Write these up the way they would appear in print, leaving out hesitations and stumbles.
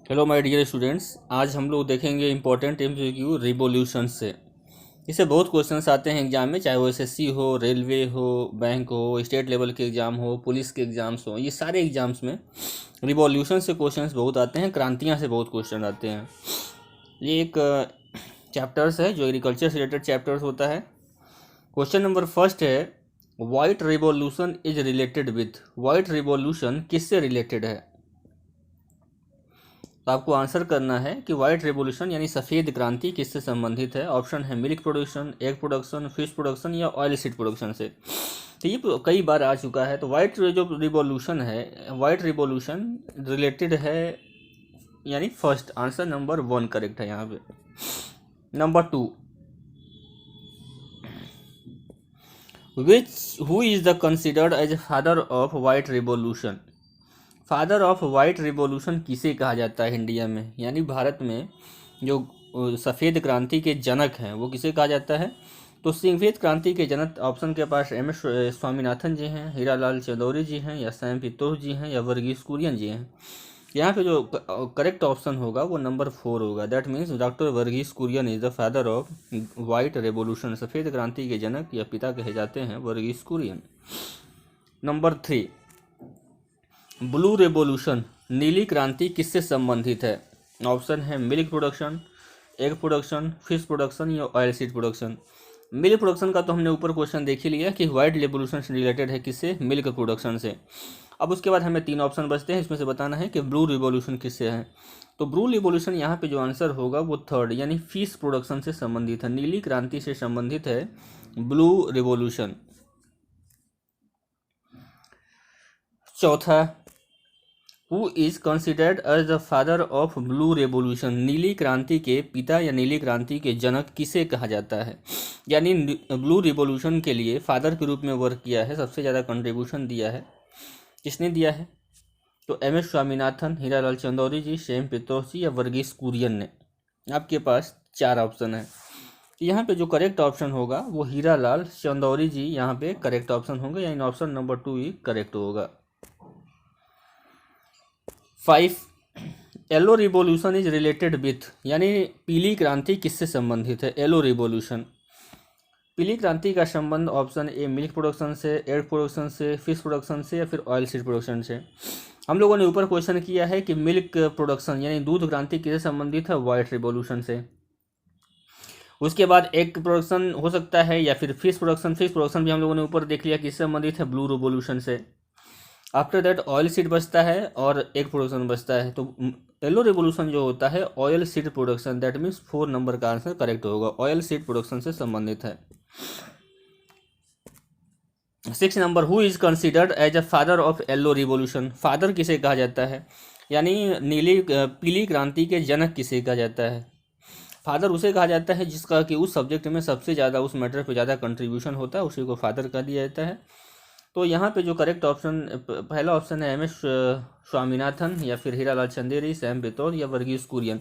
Hello my dear students, आज हम लोग देखेंगे इंपॉर्टेंट एमसीक्यू रिवॉल्यूशन से। इससे बहुत क्वेश्चंस आते हैं एग्जाम में, चाहे वो एसएससी हो, रेलवे हो, बैंक हो, स्टेट लेवल के एग्जाम हो, पुलिस के एग्जाम्स हो। ये सारे एग्जाम्स में रिवॉल्यूशन से क्वेश्चंस बहुत आते हैं, क्रांतियाँ से बहुत क्वेश्चन आते हैं। ये एक चैप्टर्स है जो एग्रीकल्चर से रिलेटेड चैप्टर्स होता है। क्वेश्चन नंबर फर्स्ट है, white revolution is related with. White revolution किससे रिलेटेड है? तो आपको आंसर करना है कि व्हाइट रेवोल्यूशन यानी सफ़ेद क्रांति किससे संबंधित है। ऑप्शन है milk production, egg production, fish production या ऑयल सीड प्रोडक्शन से। तो ये कई बार आ चुका है। तो व्हाइट जो रिवॉल्यूशन है, व्हाइट रिवॉल्यूशन रिलेटेड है, यानी फर्स्ट आंसर नंबर 1 करेक्ट है यहाँ पे। Number 2, which who is the considered as a father of white revolution. Father of white revolution किसे कहा जाता है इंडिया में, यानी भारत में जो सफ़ेद क्रांति के जनक हैं वो किसे कहा जाता है? तो सफ़ेद क्रांति के जनक ऑप्शन के पास एम एस स्वामीनाथन जी हैं, हीरालाल चंदौरी जी हैं, या सैम पित्रोदा जी हैं, या वर्गीस कुरियन जी हैं। यहाँ पे जो करेक्ट ऑप्शन होगा वो नंबर 4 होगा। That means doctor Varghese Kurien is the father of white revolution. सफ़ेद क्रांति के जनक या पिता कहे जाते हैं Varghese Kurien. Number 3, blue revolution नीली क्रांति किससे संबंधित है? ऑप्शन है milk production, egg production, fish production या oil seed production. Milk production का तो हमने ऊपर क्वेश्चन देख ही लिया कि व्हाइट रेवोल्यूशन से रिलेटेड है किससे? मिल्क प्रोडक्शन से। अब उसके बाद हमें 3 ऑप्शन बचते हैं, इसमें से बताना है कि ब्लू रिवोल्यूशन किससे है। तो ब्लू रिवोल्यूशन यहाँ पे जो आंसर होगा वो थर्ड यानी फिश प्रोडक्शन से संबंधित है। नीली क्रांति से संबंधित है ब्लू रिवोल्यूशन। चौथा, who is considered as the father of blue revolution. नीली क्रांति के पिता या नीली क्रांति के जनक किसे कहा जाता है? यानी ब्लू रिवोल्यूशन के लिए फादर के रूप में वर्क किया है, सबसे ज़्यादा कंट्रीब्यूशन दिया है। किसने दिया है? तो एम एस स्वामीनाथन, हीरालाल चंदौरी जी, सैम पित्रोदा जी या वर्गीस कुरियन ने। आपके पास 4 ऑप्शन है। यहाँ पे जो करेक्ट ऑप्शन होगा वो हीरालाल चंदौरी जी यहाँ पे करेक्ट ऑप्शन होंगे, यानी ऑप्शन नंबर 2 ही करेक्ट होगा। 5, yellow revolution is related with, यानी पीली क्रांति किससे संबंधित है? येलो रिवॉल्यूशन, पीली क्रांति का संबंध ऑप्शन ए मिल्क प्रोडक्शन से, एग प्रोडक्शन से, फिश प्रोडक्शन से या फिर ऑयल सीड प्रोडक्शन से। हम लोगों ने ऊपर क्वेश्चन किया है कि मिल्क प्रोडक्शन यानी दूध क्रांति किससे संबंधित है? व्हाइट रिवॉल्यूशन से। उसके बाद एग प्रोडक्शन हो सकता है या फिर फिश प्रोडक्शन। फिश प्रोडक्शन भी हम लोगों ने ऊपर देख लिया किससे संबंधित है? ब्लू रिवॉल्यूशन से। आफ्टर दैट ऑयल सीड बचता है और एग प्रोडक्शन बचता है। तो येलो रिवोल्यूशन जो होता है oil seed production, that means 4 number का आंसर करेक्ट होगा, ऑयल सीड प्रोडक्शन से संबंधित है। 6 number, who is considered as a father of yellow revolution. Father किसे कहा जाता है, यानी पीली क्रांति के जनक किसे कहा जाता है? फादर उसे कहा जाता है जिसका कि उस सब्जेक्ट में सबसे ज़्यादा, उस मैटर पे ज़्यादा कंट्रीब्यूशन होता है, उसी को फादर कह दिया जाता है। तो यहाँ पे जो करेक्ट ऑप्शन पहला ऑप्शन है एम एस स्वामीनाथन या फिर हीरालाल चंदेरी, सैम पित्रोदा या वर्गीस कुरियन।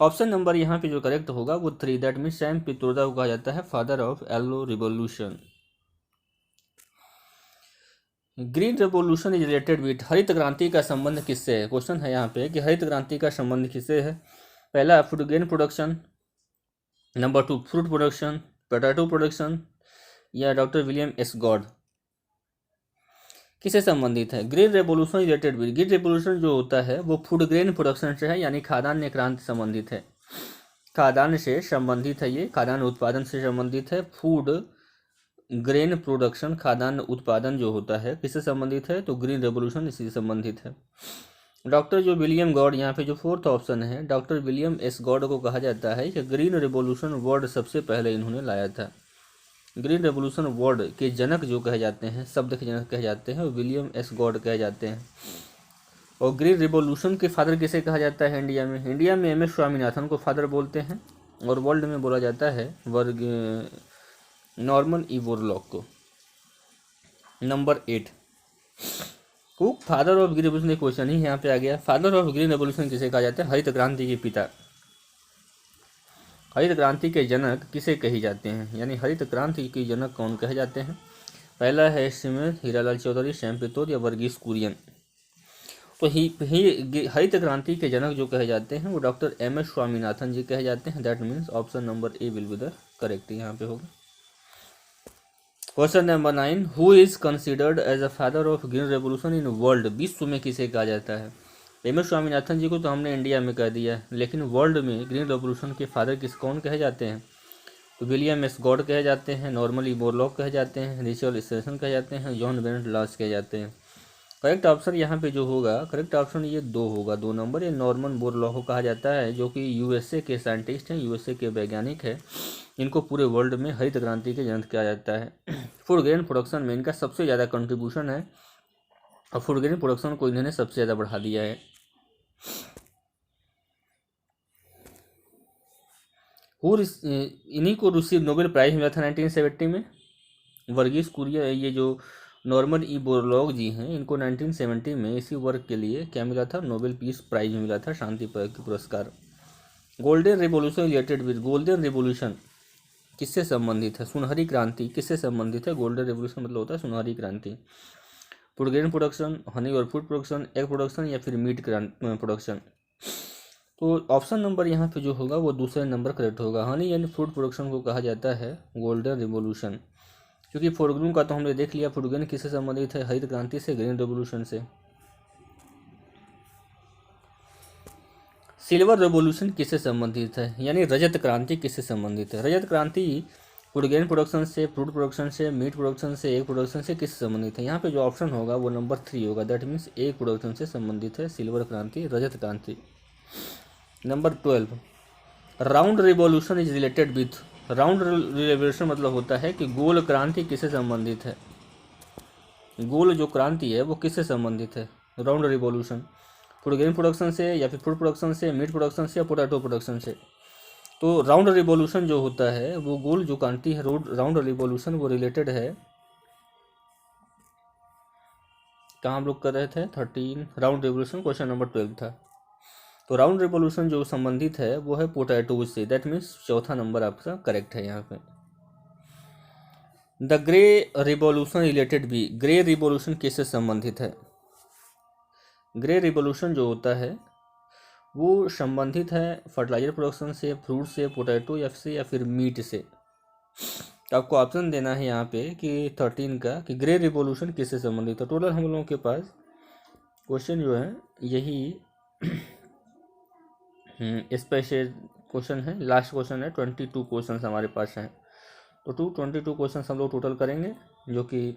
ऑप्शन नंबर यहाँ पे जो करेक्ट होगा वो 3, दैट मीन सैम पित्रोदा को कहा जाता है father of yellow revolution. Green revolution is related with, हरित क्रांति का संबंध किससे है? क्वेश्चन है यहाँ पे कि हरित क्रांति का संबंध किससे है। पहला food grain production, number 2 fruit production, potato production या डॉक्टर विलियम एस गॉड। किससे संबंधित है? Green revolution related with, green revolution जो होता है वो फूड ग्रेन प्रोडक्शन से है, यानी खाद्यान्न क्रांति संबंधित है, खाद्यान्न से संबंधित है, ये खाद्यान्न उत्पादन से संबंधित है। फूड ग्रेन प्रोडक्शन, खाद्यान्न उत्पादन जो होता है किससे संबंधित है? तो ग्रीन रेवोल्यूशन इसी से संबंधित है। डॉक्टर जो विलियम गॉड, यहाँ पे जो 4th ऑप्शन है डॉक्टर विलियम एस गॉड को कहा जाता है कि ग्रीन रेवोल्यूशन वर्ड सबसे पहले इन्होंने लाया था। ग्रीन रेवोल्यूशन वर्ड के जनक जो कहे जाते हैं, शब्द के जनक कहे जाते हैं, विलियम एस गॉड कहे जाते हैं। और ग्रीन रिवॉल्यूशन के फादर किसे कहा जाता है इंडिया में? इंडिया में एम एस स्वामीनाथन को फादर बोलते हैं और वर्ल्ड में बोला जाता है नॉर्मन ई बोरलॉग को। Number 8, cook father of green revolution, question ही यहाँ पे आ गया। फादर ऑफ ग्रीन रेवोल्यूशन किसे कहा जाता है? हरित क्रांति के पिता, हरित क्रांति के जनक किसे कही जाते हैं, यानी हरित क्रांति के जनक कौन कहे जाते हैं? पहला है इसमें हीरालाल चौधरी, सैम पित्रोदा या वर्गीस कुरियन। तो हरित क्रांति के जनक जो कहे जाते हैं वो doctor M S Swaminathan ji कहे जाते हैं। That means option number A will be the correct यहाँ पे होगा। Question number 9, who is considered as a father of green revolution in world? विश्व में किसे कहा जाता है? एम एस स्वामीनाथन जी को तो हमने इंडिया में कह दिया, लेकिन वर्ल्ड में ग्रीन रेवोल्यूशन के फादर कौन कहे जाते हैं? तो विलियम एस गॉड कहे जाते हैं, नॉर्मन बोरलॉग कहे जाते हैं, रिचर्ड स्टेशन कहे जाते हैं, जॉन बेनेट लॉस कहे जाते हैं। करेक्ट ऑप्शन यहाँ पे जो होगा, करेक्ट ऑप्शन ये 2 होगा, 2 नंबर। ये नॉर्मन बोरलॉग को कहा जाता है, जो कि यूएसए के साइंटिस्ट हैं, यूएसए के वैज्ञानिक हैं। इनको पूरे वर्ल्ड में हरित क्रांति के जनक कहा जाता है। फूड ग्रेन प्रोडक्शन में इनका सबसे ज़्यादा कंट्रीब्यूशन है और फूड ग्रेन प्रोडक्शन को इन्होंने सबसे ज़्यादा बढ़ा दिया है। इन्हीं को रिसीव नोबेल प्राइज मिला था 1970 में। वर्गीस कुरियन, ये जो नॉर्मन बोरलॉग जी हैं, इनको 1970 में इसी वर्क के लिए क्या मिला था? नोबेल पीस प्राइज मिला था, शांति पुरस्कार। Golden revolution related with, golden revolution किससे संबंधित है? सुनहरी क्रांति किससे संबंधित है? गोल्डन रिवॉल्यूशन मतलब होता है सुनहरी क्रांति। फूड ग्रेन प्रोडक्शन, हनी और फूड प्रोडक्शन, एग प्रोडक्शन या फिर मीट प्रोडक्शन। तो ऑप्शन नंबर यहाँ पे जो होगा वो दूसरा नंबर करेक्ट होगा। हनी यानी फूड प्रोडक्शन को कहा जाता है गोल्डन रिवॉल्यूशन, क्योंकि फूड ग्रेन का तो हमने देख लिया, फूड ग्रेन किससे संबंधित है? हरित क्रांति से, ग्रीन रेवोल्यूशन से। सिल्वर रेवोल्यूशन किससे संबंधित है? यानी रजत क्रांति किससे संबंधित है? रजत क्रांति फूड ग्रेन प्रोडक्शन से, फ्रूट प्रोडक्शन से, मीट प्रोडक्शन से, एग प्रोडक्शन से किससे संबंधित है? यहाँ पे जो ऑप्शन होगा वो नंबर 3 होगा। दैट मीन्स एग प्रोडक्शन से संबंधित है सिल्वर क्रांति, रजत क्रांति। Number 12, round revolution is related with. Round revolution मतलब होता है कि गोल क्रांति किससे संबंधित है? गोल जो क्रांति है वो किससे संबंधित है? Round revolution food grain production से या फिर फूड प्रोडक्शन से, मीट प्रोडक्शन से या पोटैटो प्रोडक्शन से। तो राउंड रिवॉल्यूशन जो होता है वो गोल जो क्रांति है, राउंड रिवॉल्यूशन वो रिलेटेड है, कहाँ हम लोग कर रहे थे? 13 राउंड रिवॉल्यूशन, क्वेश्चन नंबर 12 था। तो राउंड रिवॉल्यूशन जो संबंधित है वो है पोटैटोज से। दैट मीन्स चौथा नंबर आपका करेक्ट है यहाँ पे। द ग्रे रिवॉल्यूशन रिलेटेड भी, ग्रे रिवॉल्यूशन किससे संबंधित है? ग्रे रिवॉल्यूशन जो होता है वो संबंधित है फर्टिलाइजर प्रोडक्शन से, फ्रूट से, पोटैटो या फिर मीट से। तो आपको ऑप्शन देना है यहाँ पे कि 13 का, कि ग्रे रिवॉल्यूशन किससे संबंधित है। टोटल हम लोगों के पास क्वेश्चन जो है यही स्पेशल क्वेश्चन है, लास्ट क्वेश्चन है। 22 क्वेश्चन हमारे पास हैं, तो 22 क्वेश्चन हम लोग टोटल करेंगे, जो कि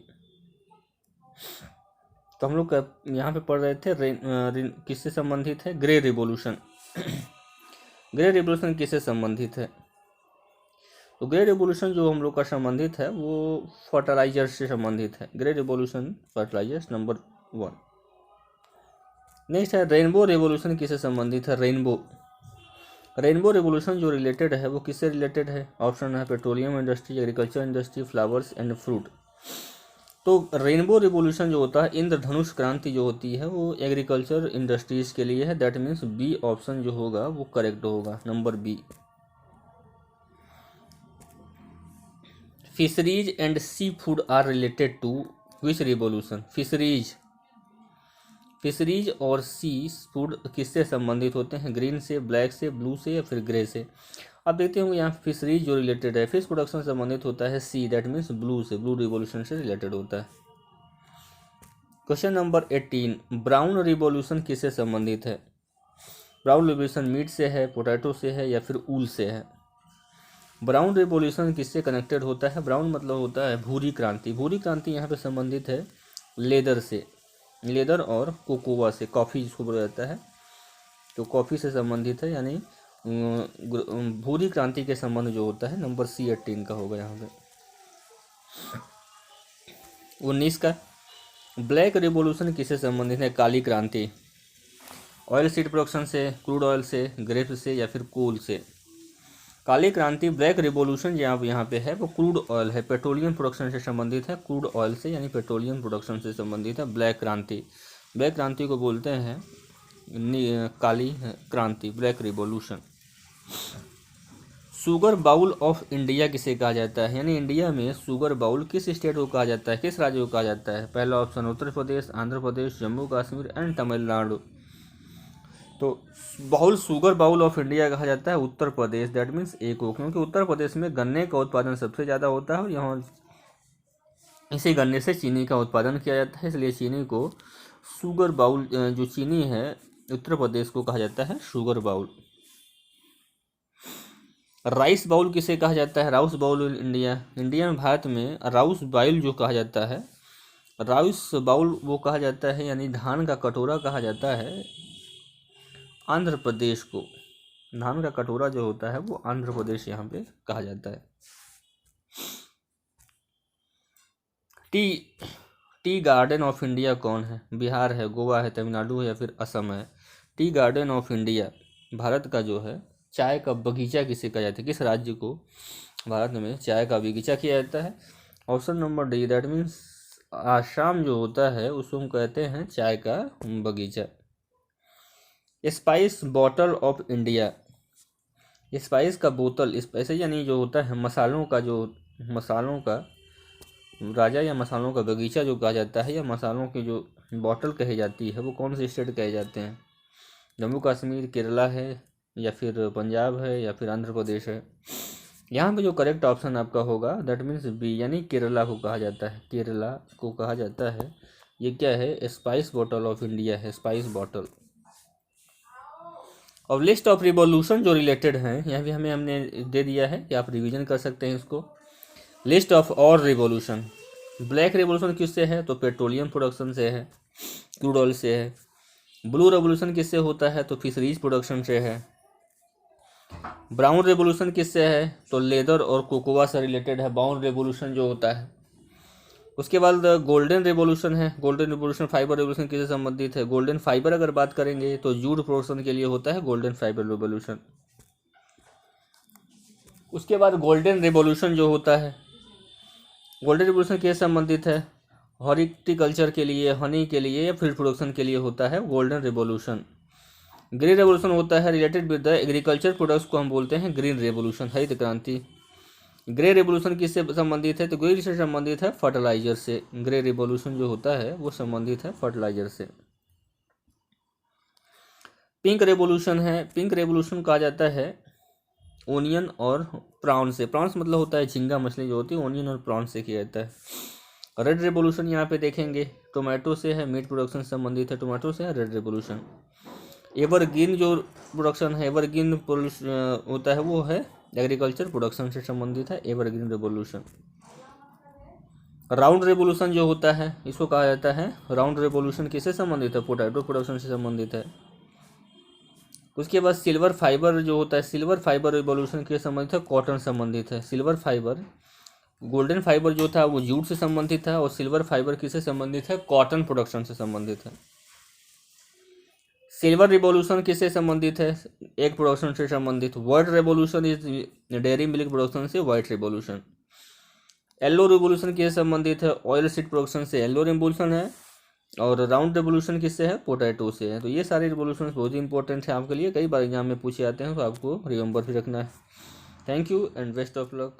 तो हम लोग यहाँ पे पढ़ रहे थे किससे संबंधित है? Grey revolution. ग्रे रिवॉल्यूशन किससे संबंधित है? तो ग्रे रिवॉल्यूशन जो हम लोग का संबंधित है वो फर्टिलाइजर से संबंधित है। Grey revolution fertilizers, number 1। Next है रेनबो रिवॉल्यूशन किससे संबंधित है? रेनबो रिवॉल्यूशन जो रिलेटेड है वो किससे रिलेटेड है? ऑप्शन है petroleum industry, agriculture industry, flowers and fruit. तो रेनबो रिवॉल्यूशन जो होता है, इंद्रधनुष क्रांति जो होती है वो एग्रीकल्चर इंडस्ट्रीज के लिए है। दैट मीन्स बी ऑप्शन जो होगा वो करेक्ट होगा, number B. Fisheries and seafood are related to which revolution? Fisheries और सी फूड किससे संबंधित होते हैं? ग्रीन से, ब्लैक से, ब्लू से या फिर ग्रे से। अब देखते होंगे यहाँ फिशरीज जो रिलेटेड है, फिश प्रोडक्शन से संबंधित होता है सी, दैट मीन्स ब्लू से, ब्लू रिवॉल्यूशन से रिलेटेड होता है। क्वेश्चन नंबर 18, ब्राउन रिवॉल्यूशन किससे संबंधित है? ब्राउन रिवॉल्यूशन मीट से है, पोटैटो से है या फिर ऊल से है? ब्राउन रिवॉल्यूशन किससे कनेक्टेड होता है? ब्राउन मतलब होता है भूरी क्रांति। भूरी क्रांति यहाँ पे संबंधित है लेदर से, लेदर और कोकोआ से, कॉफ़ी जिसको बोला जाता है, तो कॉफ़ी से संबंधित है। यानी भूरी क्रांति के संबंध जो होता है, नंबर सी 18 का होगा यहाँ पे। 19 का, ब्लैक रिवॉल्यूशन किससे संबंधित है? काली क्रांति। ऑयल सीड प्रोडक्शन से, क्रूड ऑयल से, ग्रेप से या फिर कोल से। काली क्रांति, ब्लैक रिवॉल्यूशन जो यहाँ पे है वो क्रूड ऑयल है, पेट्रोलियम प्रोडक्शन से संबंधित है, क्रूड ऑयल से यानी पेट्रोलियम प्रोडक्शन से संबंधित है ब्लैक क्रांति। ब्लैक क्रांति को बोलते हैं काली क्रांति, black revolution. Sugar bowl of India किसे कहा जाता है, यानी इंडिया में शुगर बाउल किस स्टेट को कहा जाता है, किस राज्य को कहा जाता है। पहला ऑप्शन उत्तर प्रदेश, आंध्र प्रदेश, जम्मू कश्मीर एंड तमिलनाडु। तो bowl sugar bowl of India कहा जाता है उत्तर प्रदेश, दैट मीन्स ए को, क्योंकि उत्तर प्रदेश में गन्ने का उत्पादन सबसे ज़्यादा होता है और यहाँ इसी गन्ने से चीनी का उत्पादन किया जाता है, इसलिए चीनी को शुगर बाउल, जो चीनी है उत्तर प्रदेश को कहा जाता है शुगर बाउल। राइस बाउल किसे कहा जाता है, राउस बाउल इंडिया। इंडिया में, भारत में राउस बाउल जो कहा जाता है, राउस बाउल वो कहा जाता है, यानी धान का कटोरा कहा जाता है आंध्र प्रदेश को। धान का कटोरा जो होता है वो आंध्र प्रदेश यहाँ पे कहा जाता है। टी गार्डन ऑफ इंडिया कौन है, बिहार है, गोवा है, तमिलनाडु है या फिर असम है। Tea garden of India, Bharat का जो है चाय का बगीचा किसे कहा जाता है, किस राज्य को भारत में चाय का बगीचा किया जाता है। Option number D, that means Assam जो होता है उसको हम कहते हैं चाय का बगीचा। Spice bottle of India, spice का बोतल, स्पाइस यानी जो होता है मसालों का, जो मसालों का राजा या मसालों का बगीचा जो कहा जाता है, या मसालों की जो बॉटल कही जाती है वो कौन से स्टेट कहे जाते हैं। जम्मू कश्मीर, केरला है या फिर पंजाब है या फिर आंध्र प्रदेश है। यहाँ पे जो करेक्ट ऑप्शन आपका होगा दैट मीन्स बी, यानी केरला को कहा जाता है, केरला को कहा जाता है। ये क्या है, स्पाइस बॉटल ऑफ इंडिया है, स्पाइस बॉटल। और लिस्ट ऑफ रिवॉल्यूशन जो रिलेटेड हैं यहाँ भी हमने दे दिया है कि आप रिवीजन कर सकते हैं इसको। लिस्ट ऑफ और रिवॉल्यूशन, ब्लैक रिवॉल्यूशन किससे है, तो पेट्रोलियम प्रोडक्शन से है, क्रूड ऑयल से है। ब्लू रेवोल्यूशन किससे होता है, तो फिशरीज प्रोडक्शन से है। ब्राउन रेवोल्यूशन किससे है, तो लेदर और कोकोआ से रिलेटेड है, ब्राउन रेवोल्यूशन जो होता है। उसके बाद गोल्डन रेवोल्यूशन है, गोल्डन रेवोल्यूशन फाइबर रेवोल्यूशन किससे संबंधित है, गोल्डन फाइबर अगर बात करेंगे तो जूट प्रोडक्शन के लिए होता है गोल्डन फाइबर रेवोल्यूशन। उसके बाद गोल्डन रेवोल्यूशन जो होता है, गोल्डन रेवोल्यूशन किससे संबंधित है, हॉर्टिकल्चर के लिए, हनी के लिए या फीड प्रोडक्शन के लिए होता है गोल्डन रेवोल्यूशन। ग्रीन रेवोल्यूशन होता है related with the agriculture products को हम बोलते हैं ग्रीन रेवोल्यूशन, हरित क्रांति। ग्रे रेवोल्यूशन किससे संबंधित है, तो ग्रे से संबंधित है फर्टिलाइजर से। ग्रे रेवोल्यूशन जो होता है वो संबंधित है फर्टिलाइजर से। पिंक रेवोल्यूशन है, पिंक रेवोल्यूशन कहा जाता है ओनियन और प्रॉन से। प्रॉन्स मतलब होता है झींगा मछली जो होती है, ओनियन और प्रॉन से किया जाता है। रेड रेवोल्यूशन यहाँ पे देखेंगे टोमेटो से है, मीट प्रोडक्शन से संबंधित है, टोमेटो से है रेड रेवोल्यूशन। एवरग्रीन जो प्रोडक्शन है, एवरग्रीन होता है वो है एग्रीकल्चर प्रोडक्शन से संबंधित है, एवरग्रीन रेवोल्यूशन। राउंड रेवोल्यूशन जो होता है इसको कहा जाता है राउंड रेवोल्यूशन, किससे संबंधित है, पोटैटो प्रोडक्शन से संबंधित है। उसके बाद सिल्वर फाइबर जो होता है, सिल्वर फाइबर रेवोल्यूशन के संबंधित है, कॉटन संबंधित है। सिल्वर फाइबर, गोल्डन फाइबर जो था वो जूट से संबंधित है और सिल्वर फाइबर किससे संबंधित है, कॉटन प्रोडक्शन से संबंधित है। सिल्वर रिवॉल्यूशन किससे संबंधित है, एग प्रोडक्शन से संबंधित। White revolution is dairy milk production से व्हाइट रेवोल्यूशन। येलो रिवोल्यूशन किससे संबंधित है, ऑयल सीड प्रोडक्शन से येलो रिवोल्यूशन है। और राउंड रेवोल्यूशन किससे है, पोटैटो से है। तो ये सारे रिवोल्यूशन बहुत ही इंपॉर्टेंट है आपके लिए, कई बार एग्जाम में पूछे जाते हैं, तो आपको रिमेंबर भी रखना है। Thank you and best of luck.